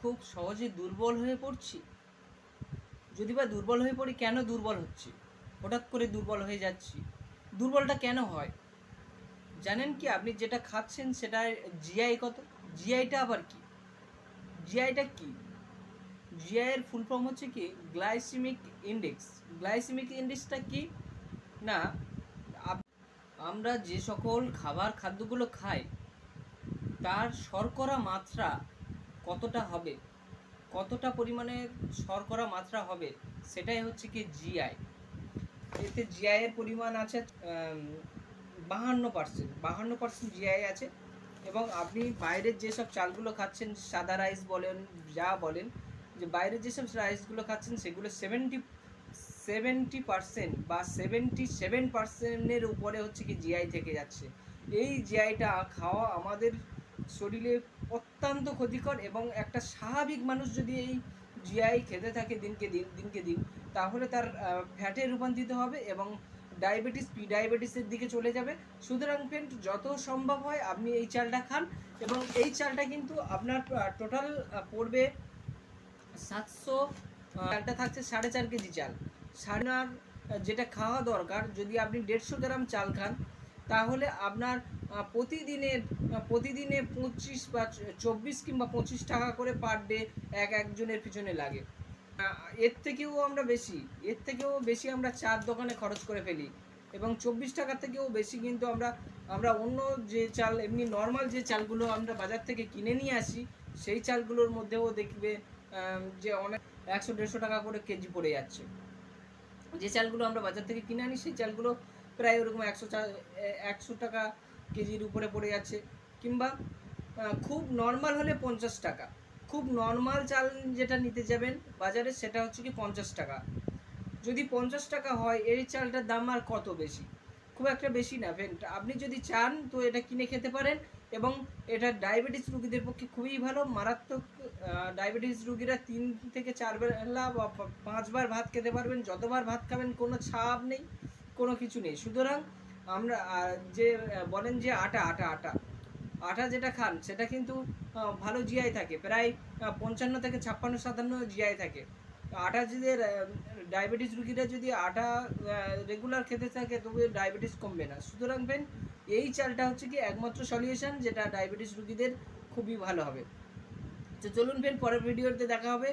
খুব সহজে দুর্বল হয়ে পড়ছি? যদি বা দুর্বল হয়ে পড়ি, কেন দুর্বল হচ্ছি? হঠাৎ করে দুর্বল হয়ে যাচ্ছি, দুর্বলটা কেন হয়? জানেন কি, আপনি যেটা খাচ্ছেন সেটার জিআই কত? জিআইটা আবার কি? জিআইটা কি? জিআই এর ফুল ফর্ম হচ্ছে কি গ্লাইসেমিক ইন্ডেক্স। গ্লাইসেমিক ইন্ডেক্সটা কি না, আমরা যে সকল খাদ্যগুলো খাই তার শর্করা মাত্রা কতটা হবে, কতটা পরিমাণে শর্করা মাত্রা হবে, সেটাই হচ্ছে কি জিআই। এতে জিআই এর পরিমাণ আছে 52% জিআই আছে। এবং আপনি বাইরের যেসব চালগুলো খাচ্ছেন, সাদা রাইস বলেন যা বলেন, যে বাইরের যেসব রাইসগুলো খাচ্ছেন সেগুলো 70% বা 77%-এর উপরে হচ্ছে কি জিআই থেকে যাচ্ছে। এই জিআইটা খাওয়া আমাদের শরীরে অত্যন্ত ক্ষতিকর, এবং একটা স্বাভাবিক মানুষ যদি এই জিআই খেতে থাকে দিনকে দিন, তাহলে তার ফ্যাটে রূপান্তরিত হবে এবং প্রি-ডায়াবেটিসের দিকে চলে যাবে। সুতরাং ফ্রেন্ড, যত সম্ভব হয় আপনি এই চালটা খান, এবং এই চালটা কিন্তু আপনার টোটাল পড়বে 700। চালটা থাকছে 4.5 কেজি চাল। আপনার যেটা খাওয়া দরকার, যদি আপনি 150 গ্রাম চাল খান, তাহলে আপনার প্রতিদিনে 25 বা 24 কিংবা 25 টাকা করে পার ডে একজনের পিছনে লাগে। এর থেকেও বেশি আমরা চার দোকানে খরচ করে ফেলি, এবং 24 টাকা থেকেও বেশি কিন্তু আমরা অন্য যে চাল, এমনি নর্মাল যে চালগুলো আমরা বাজার থেকে কিনে নিয়ে আসি, সেই চালগুলোর মধ্যেও দেখবে যে অনেক 100-150 টাকা করে কেজি পড়ে যাচ্ছে। যে চালগুলো আমরা বাজার থেকে কিনে আনি সেই চালগুলো প্রায় ওরকম 100 টাকা কেজির উপরে পড়ে যাচ্ছে, কিংবা খুব নর্মাল হলে 50 টাকা। খুব নর্মাল চাল যেটা নিতে যাবেন বাজারে, সেটা হচ্ছে কি 50 টাকা। যদি 50 টাকা হয়, এই চালটার দাম আর কত বেশি? খুব একটা বেশি না ফ্রেন্ড। আপনি যদি চান তো এটা কিনে খেতে পারেন, এবং এটা ডায়াবেটিস রোগীদের পক্ষে খুবই ভালো, মারাত্মক। ডায়াবেটিস রোগীরা 3 থেকে 4 বেলা বা 5 বার ভাত খেতে পারবেন, যতবার ভাত খাবেন, কোনো ছাপ নেই, কোনো কিছু নেই। সুতরাং আমরা যে বলেন যে আটা যেটা খান সেটা কিন্তু ভালো জিআই থাকে, প্রায় 55 থেকে 56-57 জিআই থাকে। আটা যদি ডায়াবেটিস রুগীরা যদি আটা রেগুলার খেতে থাকে, তবে ডায়াবেটিস কমবে না। সুতরাং ফ্রেন্ড, এই চালটা হচ্ছে কি একমাত্র সলিউশন, যেটা ডায়াবেটিস রুগীদের খুবই ভালো হবে। তো চলুন ফ্রেন্ড, পরের ভিডিওতে দেখা হবে।